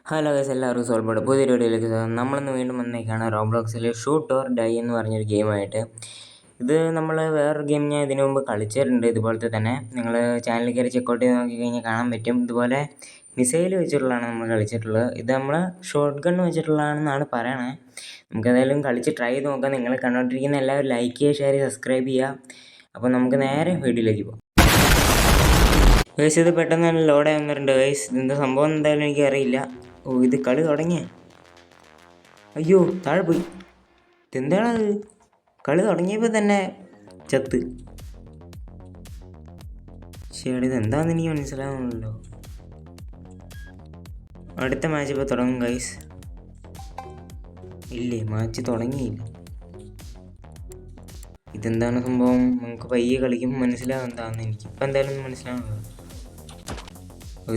Hello guys, എല്ലാവർക്കും സോൾബോർഡ് പുതിയൊരു വീഡിയോയിലേക്ക് സ്വാഗതം. നമ്മളിന്ന് വീണ്ടും വന്നേക്കാണ് റോബ്ലോക്സിൽ ഷൂട്ട് ഓർ ഡൈ എന്ന് പറഞ്ഞൊരു ഗെയിമായിട്ട്. ഇത് നമ്മൾ വേറൊരു ഗെയിം ഞാൻ ഇതിനു മുമ്പ് കളിച്ചിട്ടുണ്ട് ഇതുപോലത്തെ തന്നെ. നിങ്ങൾ ചാനലിൽ കയറി ചെക്കൗട്ട് ചെയ്ത് നോക്കിക്കഴിഞ്ഞാൽ കാണാൻ പറ്റും. ഇതുപോലെ മിസൈൽ വെച്ചിട്ടുള്ളതാണ് നമ്മൾ കളിച്ചിട്ടുള്ളത്. ഇത് നമ്മൾ ഷോട്ട് ഗൺ വെച്ചിട്ടുള്ളതാണെന്നാണ് പറയണത്. നമുക്കതായാലും കളിച്ച് ട്രൈ ചെയ്ത് നോക്കാം. നിങ്ങൾ കണ്ടുകൊണ്ടിരിക്കുന്ന എല്ലാവരും ലൈക്ക് ചെയ്യുക, ഷെയർ ചെയ്യുക, സബ്സ്ക്രൈബ് ചെയ്യുക. അപ്പോൾ നമുക്ക് നേരെ വീഡിയോയിലേക്ക് പോകാം. ഗൈസ്, ഇത് പെട്ടെന്ന് തന്നെ ലോഡായി വന്നിട്ടുണ്ട്. ഗൈസ്, ഇതിൻ്റെ സംഭവം എന്തായാലും എനിക്കറിയില്ല. ഓ, ഇത് കളി തുടങ്ങിയ. അയ്യോ, താഴെ പോയി. ഇതെന്താണത്? കളി തുടങ്ങിയപ്പോൾ തന്നെ ചത്ത്. ശരി, ഇതെന്താണെന്ന് എനിക്ക് മനസ്സിലാവുന്നല്ലോ. അടുത്ത മാച്ച് ഇപ്പോൾ തുടങ്ങും ഗൈസ്. ഇല്ലേ, മാച്ച് തുടങ്ങിയില്ല. ഇതെന്താണ് സംഭവം? നമുക്ക് പയ്യെ കളിക്കുമ്പോൾ മനസ്സിലാവും എന്താണെന്ന്. എനിക്കിപ്പോൾ എന്തായാലും മനസ്സിലാവുന്നത്.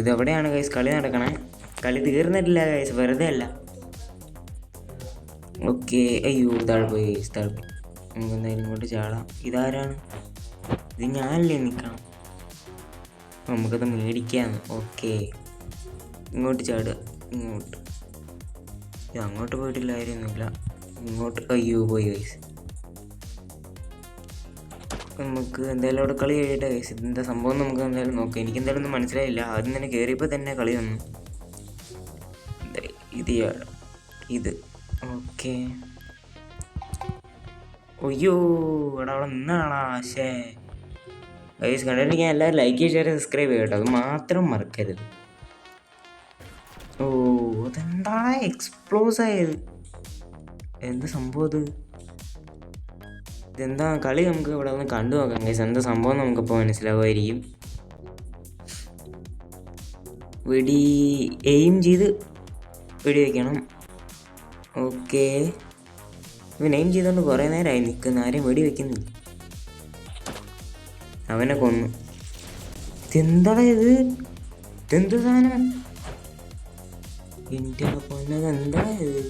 ഇതെവിടെയാണ് ഗൈസ് കളി നടക്കണേ? കളി തീർന്നിട്ടില്ല ഗൈസ്, വെറുതെ അല്ല. ഓക്കെ, അയ്യോ, താഴെ പോയി ഗൈസ്, താഴെ പോയി. നമുക്ക് എന്തായാലും ഇങ്ങോട്ട് ചാടാം. ഇതാരാണ്? ഇത് ഞാനല്ലേ നിൽക്കണം. നമുക്കത് മേടിക്കാന്ന്. ഓക്കെ, ഇങ്ങോട്ട് ചാടുക. ഇങ്ങോട്ട്. ഇത് അങ്ങോട്ട് പോയിട്ടില്ല, കാര്യമൊന്നുമില്ല. ഇങ്ങോട്ട്. അയ്യോ, പോയി ഗൈസ്. നമുക്ക് എന്തായാലും അവിടെ കളി കഴിയട്ടെ ഗൈസ്. ഇതിൻ്റെ സംഭവം നമുക്ക് എന്തായാലും നോക്കാം. എനിക്ക് എന്തായാലും ഒന്നും മനസ്സിലായില്ല. ആദ്യം തന്നെ കയറിയപ്പോൾ തന്നെ കളി വന്നു. ഇത് ഓക്കെ. ഒയ്യോ, ഇവിടെ അവിടെ നിന്നാണാ. ശേ ഗൈസ്, കണ്ടിരിക്കാൻ എല്ലാവരും ലൈക്ക് ഷെയർ സബ്സ്ക്രൈബ് ചെയ്യട്ടോ, അത് മാത്രം മറക്കരുത്. ഓ, അതെന്താ എക്സ്പ്ലോസ് ആയത്? എന്ത് സംഭവം ഇത്? ഇതെന്താ കളി? നമുക്ക് ഇവിടെ ഒന്ന് കണ്ടു നോക്കാം ഗൈസ്. എന്താ സംഭവം നമുക്കിപ്പോൾ മനസ്സിലാവുമായിരിക്കും. വെടി എയിം ചെയ്ത് വെടി വയ്ക്കണം. ഓക്കെ, ഇവൻ എയിം ചെയ്തുകൊണ്ട് കുറേ നേരമായി നിൽക്കുന്ന. ആരെയും വെടി വയ്ക്കുന്നില്ല. അവനെ കൊന്നു. ഇതെന്താ ഇത്? ഇതെന്ത് സാധനം? എൻ്റെ കൊന്നത് എന്താ ഇത്?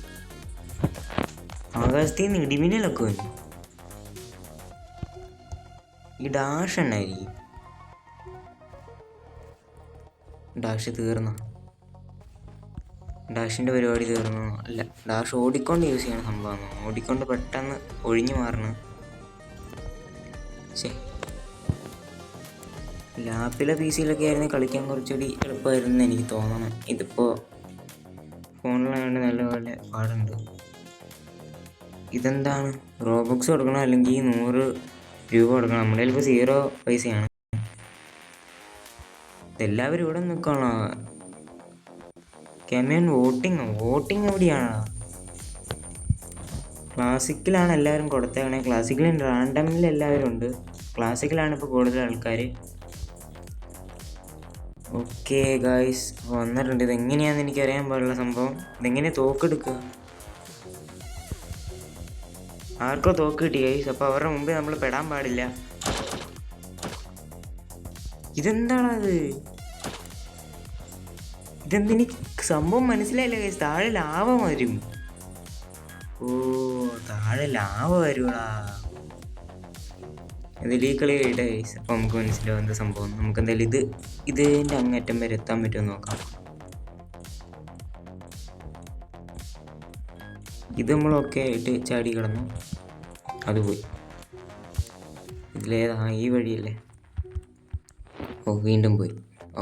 ആകാശത്തിൽ നിന്ന് ഇടിമിന്നലൊക്കെ വന്നു. ഈ ഡാഷ് ഉണ്ടായിരിക്കും. ഡാഷ് തീർന്നോ? ഡാഷിൻ്റെ പരിപാടി തീർന്നു. അല്ല, ഡാഷ് ഓടിക്കൊണ്ട് യൂസ് ചെയ്യണ സംഭവമാണ്. ഓടിക്കൊണ്ട് പെട്ടെന്ന് ഒഴിഞ്ഞു മാറണം. ശരി, ലാപ്പിലെ പി സിയിലൊക്കെ ആയിരുന്നു കളിക്കാൻ കുറച്ചുകൂടി എളുപ്പമായിരുന്നു എനിക്ക് തോന്നണം. ഇതിപ്പോൾ ഫോണിലാണ്ട് നല്ലപോലെ പാടുണ്ട്. ഇതെന്താണ്? റോബോക്സ് കൊടുക്കണം, അല്ലെങ്കിൽ 100 രൂപ കൊടുക്കണം. നമ്മുടെ കയ്യിൽ ഇപ്പോൾ 0 പൈസയാണ്. ഇതെല്ലാവരും ഇവിടെ നിൽക്കണോ? കെമൻ വോട്ടിങ് എവിടെയാണ്? ക്ലാസിക്കിലാണ് എല്ലാവരും കൊടുത്തേക്കണേ. ക്ലാസിക്കലും റാൻഡമിൽ എല്ലാവരും ഉണ്ട്. ക്ലാസിക്കലാണ് ഇപ്പോൾ കൂടുതൽ ആൾക്കാർ. ഓക്കെ ഗായ്സ്, വന്നിട്ടുണ്ട്. ഇതെങ്ങനെയാണെന്ന് എനിക്കറിയാൻ പാടില്ല സംഭവം. ഇതെങ്ങനെ തോക്കെടുക്കുക? ആർക്കോ തോക്ക് കിട്ടി ഗൈസ്. അപ്പോൾ അവരുടെ മുമ്പേ നമ്മൾ പെടാൻ പാടില്ല. ഇതെന്താണത്? ഇതെന്തെനിക്ക് സംഭവം മനസ്സിലായില്ല ഗൈസ്. താഴെ ലാവ വരും. ഓ, താഴെ ലാവ വരുവാ. എന്തായാലും ഈ കളി കഴിയട്ടെ ഗൈസ്. അപ്പോൾ നമുക്ക് മനസ്സിലാവും എന്താ സംഭവം. നമുക്ക് എന്തായാലും ഇതിൻ്റെ അങ്ങേറ്റം വരെ എത്താൻ പറ്റുമെന്ന് നോക്കാം. ഇത് നമ്മളൊക്കെ ആയിട്ട് ചാടി കിടന്നു. അത് പോയി. ഇതിലേതാ? ഈ വഴിയല്ലേ? ഓ, വീണ്ടും പോയി.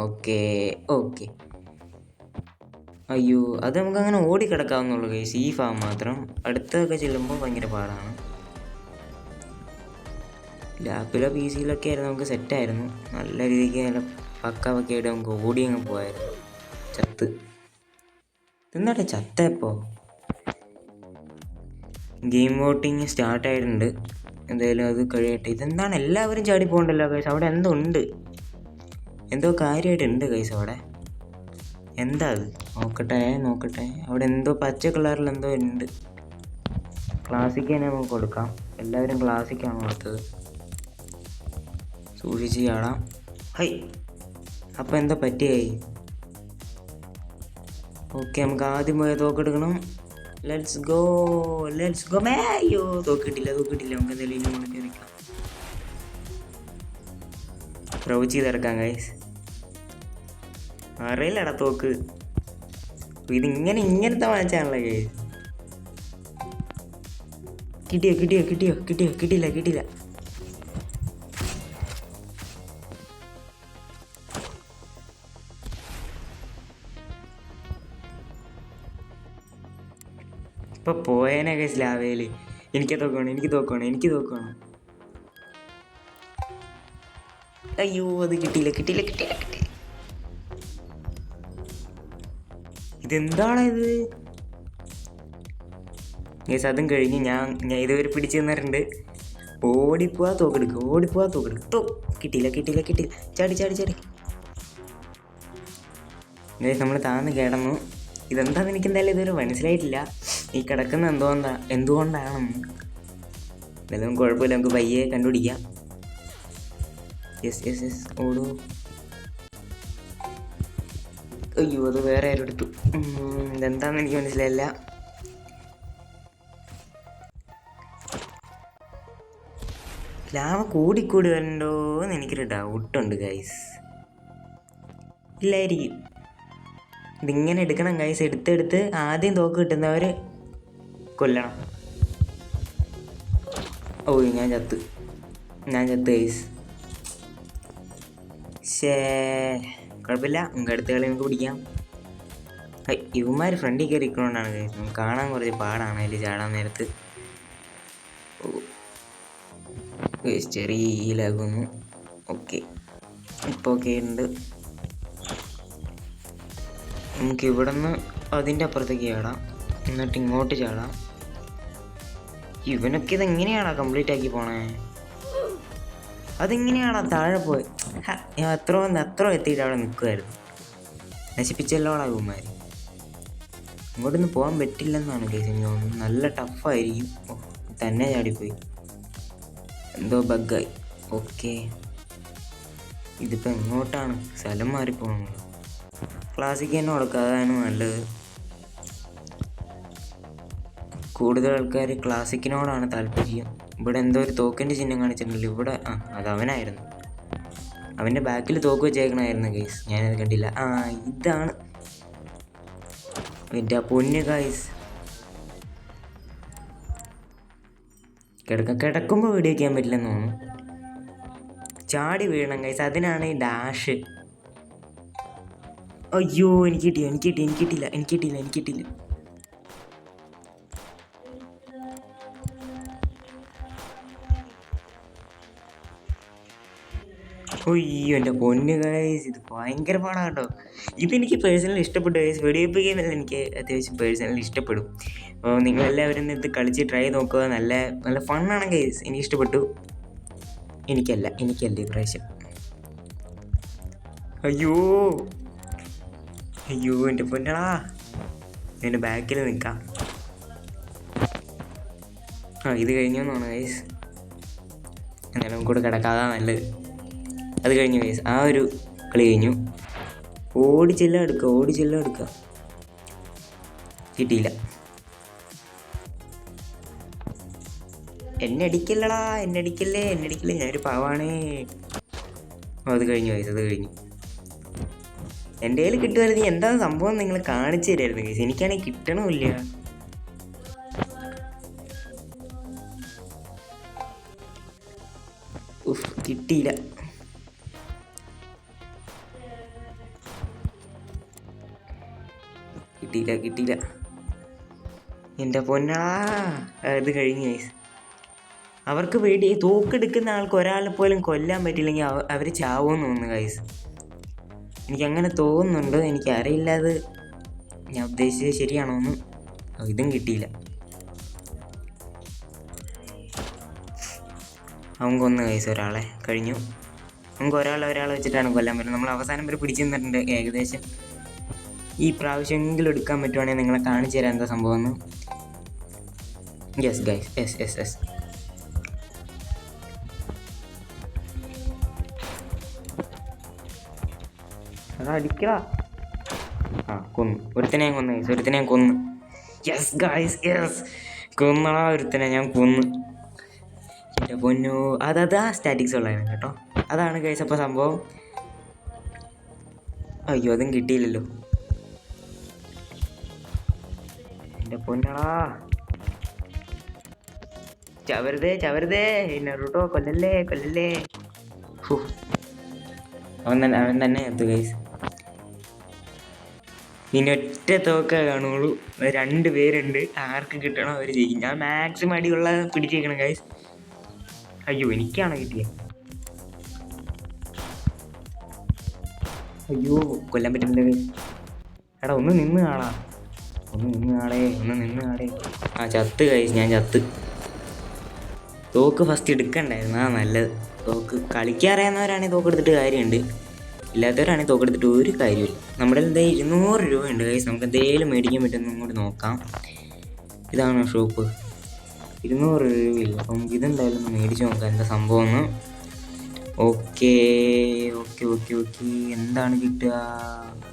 ഓക്കെ. അയ്യോ, അത് നമുക്കങ്ങനെ ഓടിക്കിടക്കാവുന്നുള്ളൂ ഗൈസ്. ഈ ഫാം മാത്രം. അടുത്തൊക്കെ ചെല്ലുമ്പോൾ ഭയങ്കര പാടാണ്. ലാപ്പിലോ പി സിയിലൊക്കെ ആയിരുന്നു നമുക്ക് സെറ്റായിരുന്നു. നല്ല രീതിക്ക് നല്ല പക്കയൊക്കെ നമുക്ക് ഓടി അങ്ങ് പോയായിരുന്നു. ചത്ത്. എന്താട്ടെ ചത്തപ്പോൾ? ഗെയിം വോട്ടിങ് സ്റ്റാർട്ടായിട്ടുണ്ട്. എന്തായാലും അത് കഴിയട്ടെ. ഇതെന്താണ് എല്ലാവരും ചാടി പോകണ്ടല്ലോ ഗൈസ്? അവിടെ എന്തോ ഉണ്ട്, എന്തോ കാര്യമായിട്ടുണ്ട് ഗൈസ് അവിടെ. എന്താ അത്? നോക്കട്ടെ. അവിടെ എന്തോ പച്ച കളറിൽ എന്തോ ഉണ്ട്. ക്ലാസിക്ക് തന്നെ നമുക്ക് കൊടുക്കാം. എല്ലാവരും ക്ലാസിക്കാണ് കൊടുത്തത്. സൂക്ഷിച്ച് ചാടാം. ഹൈ, അപ്പം എന്താ പറ്റിയായി? ഓക്കെ, നമുക്ക് ആദ്യം പോയ തോക്കെടുക്കണം. Let's go. അയ്യോ, തോക്കിട്ടില്ല. നമുക്ക് എന്തായാലും ഇനി മുന്നേ കയറിക്കാം. പ്രവചി തിരക്കാം ഗൈസ്. അറിയില്ലടാ തോക്ക്. ഇങ്ങനത്തെ വാങ്ങിച്ചാണല്ലോ ഗൈസ്. കിട്ടിയില്ല. ഇപ്പൊ പോയേനെ ഗൈസ് ലാവയില്. എനിക്ക് തോക്കണം. അയ്യോ അത് കിട്ടിയില്ല. ഇതെന്താണ് ഇത് ഗൈസ്? അതും കഴിഞ്ഞ് ഞാൻ ഇതുവരെ പിടിച്ചു തന്നിട്ടുണ്ട്. ഓടിപ്പോവാ തോക്കെടുക്കുക. കിട്ടിയില്ല. ചാടി ഗൈസ് നമ്മൾ താന്ന് കിടന്നു. ഇതെന്താന്ന് എനിക്ക് എന്തായാലും ഇതുവരെ മനസ്സിലായിട്ടില്ല. ഈ കിടക്കുന്ന എന്തുകൊണ്ടാണെന്ന്. എന്തായാലും കുഴപ്പമില്ല, നമുക്ക് പയ്യെ കണ്ടുപിടിക്കാം. യെസ് ഓടൂ. അയ്യോ അത് വേറെ ആരും എടുത്തു. ഇതെന്താണെന്ന് എനിക്ക് മനസ്സിലായില്ല. ലാവ കൂടി വരണ്ടോന്ന് എനിക്കൊരു ഡൗട്ടുണ്ട് ഗൈസ്. ഇല്ലായിരിക്കും. ഇതിങ്ങനെ എടുക്കണം ഗൈസ്. എടുത്ത് ആദ്യം തോക്ക് കിട്ടുന്നവർ കൊല്ലണം. ഓ ഞാൻ ചത്ത് ഗൈസ്. കുഴപ്പമില്ല, നമുക്ക് അടുത്ത കളി നമുക്ക് പിടിക്കാം. ഇവന്മാർ ഫ്രണ്ടിൽ കയറി ഇരിക്കണോണ്ടാണ് ഗൈസ്. നമുക്ക് കാണാൻ കുറച്ച് പാടാണ് അതിൽ ചാടാൻ നേരത്ത്. ചെറിയ ലാഗൊന്നു. ഓക്കെ, ഇപ്പോൾ ഓക്കെ ഉണ്ട്. നമുക്ക് ഇവിടെ നിന്ന് അതിൻ്റെ അപ്പുറത്തേക്ക് ചാടാം, എന്നിട്ട് ഇങ്ങോട്ട് ചാടാം. ഇവനൊക്കെ ഇതെങ്ങനെയാണോ കംപ്ലീറ്റ് ആക്കി പോണേ? അതെങ്ങനെയാണോ താഴെ പോയി? ഞാൻ അത്ര എത്തിയിട്ട് അവിടെ നിൽക്കുമായിരുന്നു. നശിപ്പിച്ചല്ലോളാ ഇവന്മാർ. ഇങ്ങോട്ടൊന്നും പോകാൻ പറ്റില്ലെന്നാണ് കേസ് എനിക്ക് തോന്നുന്നത്. നല്ല ടഫായിരിക്കും. തന്നെ ചാടിപ്പോയി, എന്തോ ബഗ്ഗായി. ഓക്കെ, ഇതിപ്പോൾ എങ്ങോട്ടാണ്? സ്ഥലം മാറിപ്പോകണല്ലോ. ക്ലാസിക്ക് തന്നെ കൊടുക്കുക, അതാണ് നല്ലത്. കൂടുതൽ ആൾക്കാർ ക്ലാസിക്കിനോടാണ് താല്പര്യം. ഇവിടെ എന്തോ ഒരു തോക്കിൻ്റെ ചിഹ്നം കാണിച്ചിട്ടുണ്ടല്ലോ ഇവിടെ. അത് അവനായിരുന്നു. അവൻ്റെ ബാക്കിൽ തോക്ക് വെച്ചേക്കണമായിരുന്നു ഗൈസ്, ഞാനത് കണ്ടില്ല. ഇതാണ് എൻ്റെ പൊന്ന് ഗൈസ്. കിടക്കുമ്പോൾ വീഡിയോ വയ്ക്കാൻ പറ്റില്ലെന്ന് തോന്നുന്നു. ചാടി വീഴണം ഗൈസ്, അതിനാണ് ഈ ഡാഷ്. അയ്യോ എനിക്ക് കിട്ടിയില്ല. അയ്യോ എൻ്റെ പൊന്ന് ഗൈസ്, ഇത് ഭയങ്കര പാടാണ് കേട്ടോ. ഇതെനിക്ക് പേഴ്സണലി ഇഷ്ടപ്പെട്ടു ഗൈസ്. വെടിവെപ്പ് ഗെയിമെല്ലാം എനിക്ക് അത്യാവശ്യം പേഴ്സണലി ഇഷ്ടപ്പെടും. അപ്പോൾ നിങ്ങളെല്ലാവരും ഇത് കളിച്ച് ട്രൈ നോക്കുക. നല്ല ഫണ്ണാണ് ഗൈസ്. എനിക്ക് ഇഷ്ടപ്പെട്ടു. എനിക്കല്ല ഇപ്രാവശ്യം. അയ്യോ എൻ്റെ പൊന്നടാ, എൻ്റെ ബാക്കിൽ നിൽക്കാം. ഇത് കഴിഞ്ഞോന്നാണ് ഗൈസ്. എന്നാലും കൂടെ കിടക്കാതാ നല്ലത്. അത് കഴിഞ്ഞു ഗൈസ്, ആ ഒരു കളി കഴിഞ്ഞു. ഓടിച്ചെല്ലാം എടുക്കുക. കിട്ടിയില്ല. എന്നെ അടിക്കല്ലേ, ഞാനൊരു പാവാണേ. അത് കഴിഞ്ഞു ഗൈസ്, അത് കഴിഞ്ഞു. എൻ്റെ കയ്യിൽ കിട്ടുമായിരുന്നു. എന്താണ് സംഭവം നിങ്ങൾ കാണിച്ചു തരായിരുന്നു ഗൈസ്. എനിക്കാണെങ്കിൽ കിട്ടണമില്ല. കിട്ടിയില്ല. എൻ്റെ പൊന്നാ, ഇത് കഴിഞ്ഞു ഗൈസ്. അവർക്ക് പേടി. തോക്കെടുക്കുന്ന ആൾക്ക് ഒരാളെ പോലും കൊല്ലാൻ പറ്റില്ലെങ്കിൽ അവർ ചാവുമെന്ന് തോന്നുന്നു ഗൈസ്. എനിക്കങ്ങനെ തോന്നുന്നുണ്ട്. എനിക്കറിയില്ല അത് ഞാൻ ഉദ്ദേശിച്ചത് ശരിയാണോന്ന്. ഇതും കിട്ടിയില്ല. അവൻ കൊന്നു ഗൈസ് ഒരാളെ. കഴിഞ്ഞു. നമുക്ക് ഒരാളെ വെച്ചിട്ടാണ് കൊല്ലാൻ പറ്റുന്നത്. നമ്മൾ അവസാനം വരെ പിടിച്ചു നിന്നിട്ടുണ്ട് ഏകദേശം. ഈ പ്രാവശ്യമെങ്കിലും എടുക്കാൻ പറ്റുവാണെങ്കിൽ നിങ്ങളെ കാണിച്ചു തരാം എന്താ സംഭവം എന്ന്. Yes guys, yes. അടിക്കടാ. കൊന്നു. ഒരുത്തനെ ഞാൻ കൊന്നു. Yes guys, yes. കൊന്നടാ ഒരുത്തനെ ഞാൻ കൊന്നു. എൻ്റെ പൊന്നു, അതാ സ്റ്റാറ്റിക്സ് ഉള്ളതായിരുന്നു കേട്ടോ. അതാണ് ഗൈസ് അപ്പോൾ സംഭവം. അയ്യോ അതും കിട്ടിയില്ലല്ലോ. എൻ്റെ പൊന്നടാ, ചവരുതേ ചവരുതേ, നറുട്ടോ കൊല്ലല്ലേ കൊല്ലല്ലേ. അവൻ തന്നെ എത്തു ഗൈസ്. ഇനി ഒറ്റ തോക്കേ കാണുള്ളൂ, 2 പേരുണ്ട്, ആർക്ക് കിട്ടണോ അവർ ചെയ്യും. ഞാൻ മാക്സിമം അടിയുള്ള പിടിച്ചേക്കണം ഗൈസ്. അയ്യോ എനിക്കാണോ കിട്ടിയത്? അയ്യോ കൊല്ലാൻ പറ്റുന്നില്ല ഗൈസ്. എടാ ഒന്ന് നിന്ന് കാണാ, ഒന്ന് നിന്ന് കാണേ. ആ ചത്ത് ഗൈസ്, ഞാൻ ചത്ത്. തോക്ക് ഫസ്റ്റ് എടുക്കണ്ടായിരുന്നു, നല്ലത്. തോക്ക് കളിക്കാറിയാവുന്നവരാണെങ്കിൽ തോക്ക് എടുത്തിട്ട് കാര്യമുണ്ട്, ഇല്ലാത്തവരാണെങ്കിൽ തോക്ക് എടുത്തിട്ട് ഒരു കാര്യമില്ല. നമ്മുടെ എന്തായാലും 200 രൂപയുണ്ട് ഗൈസ്, നമുക്ക് എന്തെങ്കിലും മേടിക്കാൻ പറ്റുമെന്ന് ഇങ്ങോട്ട് നോക്കാം. ഇതാണ് ഷോപ്പ്. 200 രൂപയില്ല, അപ്പം നമുക്ക് ഇതെന്തായാലും ഒന്ന് മേടിച്ച് നോക്കാം എന്താ സംഭവം എന്ന്. ഓക്കെ ഓക്കെ ഓക്കെ ഓക്കെ, എന്താണ് കിട്ടുക?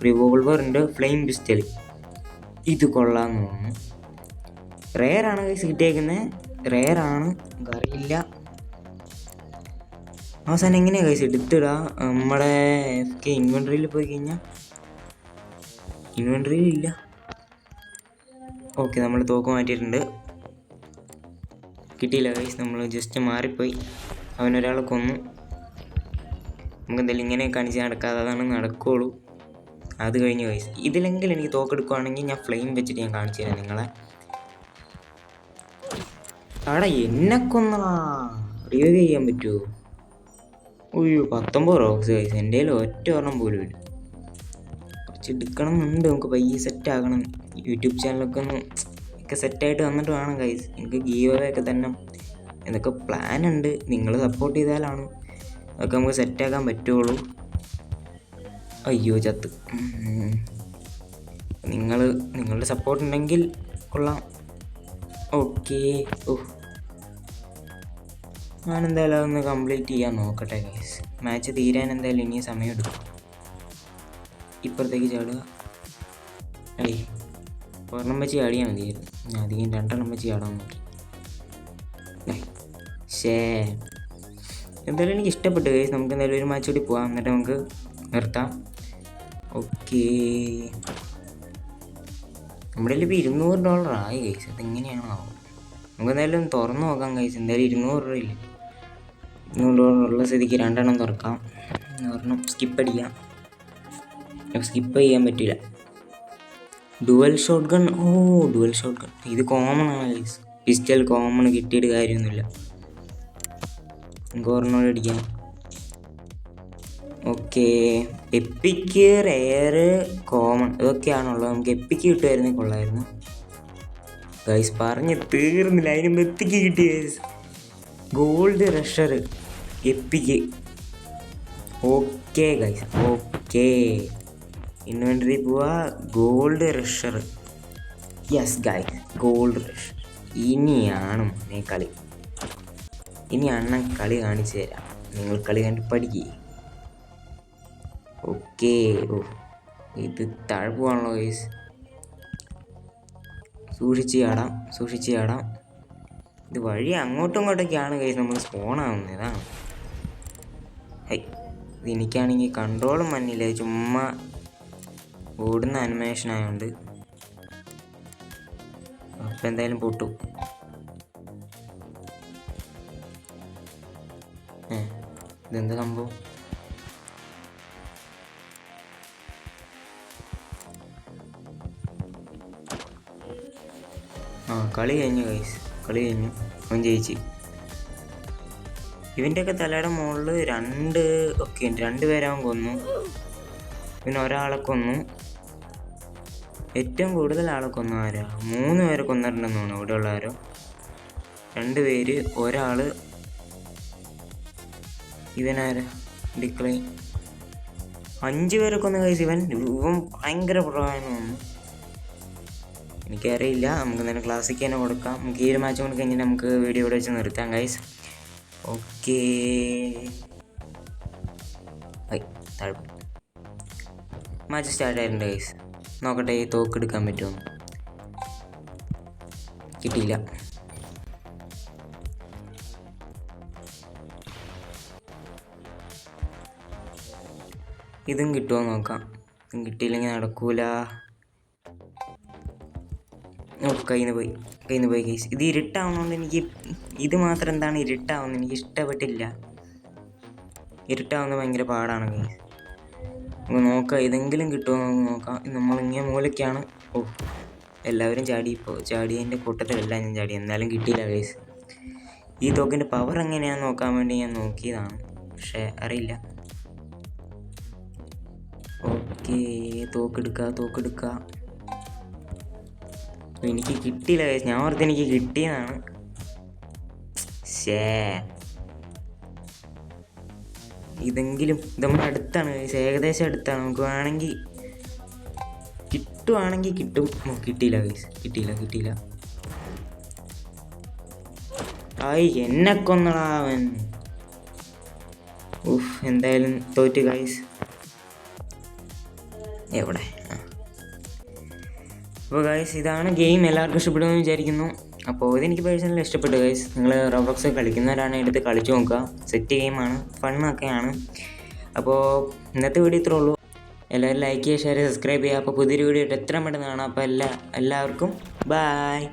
റിവോൾവർ ഉണ്ട്, ഫ്ലെയിം പിസ്റ്റൽ. ഇത് കൊള്ളാമെന്ന് തോന്നുന്നു. റെയറാണ് ഗൈസ് കിട്ടിയേക്കുന്നത്, റെയറാണ്, നമുക്കറിയില്ല. അവസാനം എങ്ങനെയാണ് കൈസ് എടുത്തിടുക? നമ്മുടെ FK ഇൻവെൻട്രിയിൽ പോയി കഴിഞ്ഞാൽ ഇൻവെൻട്രിയിൽ ഇല്ല. ഓക്കെ, നമ്മൾ തോക്ക് മാറ്റിയിട്ടുണ്ട്. കിട്ടിയില്ല കൈസ്, നമ്മൾ ജസ്റ്റ് മാറിപ്പോയി. അവനൊരാളെ കൊന്നു. നമുക്ക് എന്തായാലും ഇങ്ങനെ കാണിച്ച് നടക്കാതെ അതാണ് നടക്കുകയുള്ളൂ. അത് കഴിഞ്ഞ് കൈസ്, ഇതിലെങ്കിലും എനിക്ക് തോക്കെടുക്കുകയാണെങ്കിൽ ഞാൻ ഫ്ലെയിം വെച്ചിട്ട് ഞാൻ കാണിച്ചു തരാം നിങ്ങളെ. അവിടെ എന്നെ കൊന്നടാ, റിവൈവ് ചെയ്യാൻ പറ്റുമോ? ഉയ്യോ 19 റോക്സ് കൈസ്, എൻ്റെ കയ്യിൽ ഒറ്റ ഒരെണ്ണം പോലും ഇല്ല. കുറച്ച് എടുക്കണം എന്നുണ്ട്, നമുക്ക് പയ്യെ സെറ്റാകണം. യൂട്യൂബ് ചാനലൊക്കെ ഒന്ന് ഒക്കെ സെറ്റായിട്ട് വന്നിട്ട് വേണം കൈസ്. എനിക്ക് ഗീവ് അവേ ഒക്കെ തന്നെ എന്നൊക്കെ പ്ലാൻ ഉണ്ട്. നിങ്ങൾ സപ്പോർട്ട് ചെയ്താലാണ് അതൊക്കെ നമുക്ക് സെറ്റാക്കാൻ പറ്റുള്ളൂ. അയ്യോ ചത്ത്. നിങ്ങളുടെ സപ്പോർട്ട് ഉണ്ടെങ്കിൽ കൊള്ളാം. ഓക്കെ. ഞാനെന്തായാലും അതൊന്ന് കംപ്ലീറ്റ് ചെയ്യാൻ നോക്കട്ടെ ഗൈസ്. മാച്ച് തീരാൻ എന്തായാലും ഇനി സമയം എടുക്കും. ഇപ്പുറത്തേക്ക് ചാടുക. അടി ഒരെണ്ണം വെച്ച് ചാടിയാൽ മതിയായിരുന്നു, ഞാൻ അധികം 2 വെച്ച് ചാടാൻ നോക്കി. എന്തായാലും എനിക്ക് ഇഷ്ടപ്പെട്ടു ഗൈസ്. നമുക്ക് എന്തായാലും ഒരു മാച്ച് കൂടി പോവാം, എന്നിട്ട് നമുക്ക് നിർത്താം. ഓക്കെ, നമ്മുടെ ഇപ്പോൾ $200 ആയി ഗൈസ്. അതെങ്ങനെയാണോ നമുക്ക് എന്തായാലും തുറന്നു നോക്കാം ഗൈസ്. എന്തായാലും 200 രൂപയില്ല. $200 സ്ഥിതിക്ക് 2 തുറക്കാം. ഒരെണ്ണം സ്കിപ്പ് അടിക്കാം. സ്കിപ്പ് ചെയ്യാൻ പറ്റില്ല. Dual shotgun. Dual shotgun ഇത് കോമൺ ആണ് ഗൈസ്. പിസ്റ്റൽ കോമൺ കിട്ടിയിട്ട് കാര്യമൊന്നുമില്ല. നമുക്ക് ഒരെണ്ണം അടിക്കാം. ഓക്കെ, എപ്പിക്ക്, റെയർ, കോമൺ ഇതൊക്കെയാണുള്ളത്. നമുക്ക് എപ്പിക്ക് കിട്ടുമായിരുന്നെങ്കിൽ കൊള്ളായിരുന്നു ഗൈസ്. പറഞ്ഞ് തീർന്നില്ല, അതിന് എപ്പിക്ക് കിട്ടി guys. Gold rusher epic. Okay guys, okay. Inventory പോവാ. Gold rusher. Yes guys, gold rush. ഇനിയാണ് മോനെ കളി. ഇനി അണ്ണൻ കളി കാണിച്ചു തരാം, നിങ്ങൾ കളി കണ്ട് പഠിക്കേ. ഓക്കെ. ഇത് താഴെ പോവാണല്ലോ ഗൈസ്. സൂക്ഷിച്ച് ചാടാം. ഇത് വഴി അങ്ങോട്ടും ഇങ്ങോട്ടൊക്കെയാണ് ഗൈസ് നമ്മൾ സ്പോണാവുന്നത്. ഇതാണ് ഇത്. എനിക്കാണെങ്കിൽ കൺട്രോളും മഞ്ഞില്ല, ചുമ്മാ ഓടുന്ന അനിമേഷൻ ആയതുകൊണ്ട്. അപ്പം എന്തായാലും പൊട്ടു. ഇതെന്താ സംഭവം? കളി കഴിഞ്ഞു ഗൈസ്, കളി കഴിഞ്ഞു. അവൻ ജയിച്ച്. ഇവൻ്റെയൊക്കെ തലയുടെ മുകളിൽ 2 ഒക്കെ ഉണ്ട്. 2 പേരെ അവൻ കൊന്നു, പിന്നെ ഒരാളെ കൊന്നു. ഏറ്റവും കൂടുതൽ ആളെ കൊന്നു ആരാ? 3 പേരെ കൊന്നിട്ടുണ്ടെന്ന് തോന്നുന്നു ഇവിടെ ഉള്ളവരോ. 2 പേര്, ഒരാൾ. ഇവനാരാ? ഡിക്ലൈൻ. 5 പേരെ കൊന്നു ഗൈസ്. ഇവൻ ഭയങ്കര പ്രധാനം തോന്നുന്നു, എനിക്കറിയില്ല. നമുക്ക് തന്നെ ക്ലാസ്സിക്ക് തന്നെ കൊടുക്കാം. നമുക്ക് ഈ ഒരു മാച്ച് കൊണ്ട് കഴിഞ്ഞാൽ നമുക്ക് വീഡിയോ ഇവിടെ വെച്ച് നിർത്താം ഗൈസ്. ഓക്കെ, മാച്ച് സ്റ്റാർട്ട് ആയിട്ടുണ്ട് ഗൈസ്. നോക്കട്ടെ ഈ തോക്ക് എടുക്കാൻ പറ്റുമോ. കിട്ടിയില്ല. ഇതും കിട്ടുമോ നോക്കാം. ഇതും കിട്ടിയില്ലെങ്കിൽ നടക്കൂല. കയ്യിൽ നിന്ന് പോയി ഗൈസ്. ഇത് ഇരുട്ടാവുന്നതുകൊണ്ട് എനിക്ക് ഇത് മാത്രം എന്താണ് ഇരുട്ടാവുന്നത് എനിക്ക് ഇഷ്ടപ്പെട്ടില്ല. ഇരുട്ടാവുന്നത് ഭയങ്കര പാടാണ് ഗൈസ്. നമുക്ക് നോക്കാം ഇതെങ്കിലും കിട്ടുമോ നമുക്ക് നോക്കാം. നമ്മളിങ്ങനെ മൂലയ്ക്കാണ്. എല്ലാവരും ചാടിയതിൻ്റെ കൂട്ടത്തിലല്ല ഞാൻ ചാടി, എന്നാലും കിട്ടിയില്ല ഗൈസ്. ഈ തോക്കിൻ്റെ പവർ എങ്ങനെയാണെന്ന് നോക്കാൻ വേണ്ടി ഞാൻ നോക്കിയതാണ്, പക്ഷേ അറിയില്ല. ഓക്കെ, തോക്കെടുക്കുക. എനിക്ക് കിട്ടിയില്ല ഗൈസ്. ഞാൻ ഓർത്ത് എനിക്ക് കിട്ടിയതാണ്. ഇതെങ്കിലും ഇത് നമ്മുടെ അടുത്താണ് ഗൈസ്, ഏകദേശം അടുത്താണ്. നമുക്ക് വേണമെങ്കിൽ കിട്ടുവാണെങ്കിൽ കിട്ടും. കിട്ടിയില്ല ഗൈസ്, കിട്ടിയില്ല. എന്നെ കൊന്നടാ അവൻ. എന്തായാലും തോറ്റ് ഗൈസ്. എവിടെ? അപ്പോൾ ഗൈസ് ഇതാണ് ഗെയിം. എല്ലാവർക്കും ഇഷ്ടപ്പെടുമെന്ന് വിചാരിക്കുന്നു. അപ്പോൾ ഇതെനിക്ക് പേഴ്സണലി ഇഷ്ടപ്പെട്ടു ഗൈസ്. നിങ്ങൾ റോബ്ലോക്സ് കളിക്കുന്നവരാണ് എടുത്ത് കളിച്ചു നോക്കുക. സെറ്റ് ഗെയിമാണ്, ഫണ്ണൊക്കെയാണ്. അപ്പോൾ ഇന്നത്തെ വീഡിയോ ഇത്രേ ഉള്ളൂ. എല്ലാവരും ലൈക്ക് ചെയ്യുക, ഷെയർ ചെയ്യുക, സബ്സ്ക്രൈബ് ചെയ്യുക. അപ്പോൾ പുതിയൊരു വീഡിയോ എത്രയും പെട്ടെന്ന് കാണാം. അപ്പോൾ എല്ലാവർക്കും ബൈ.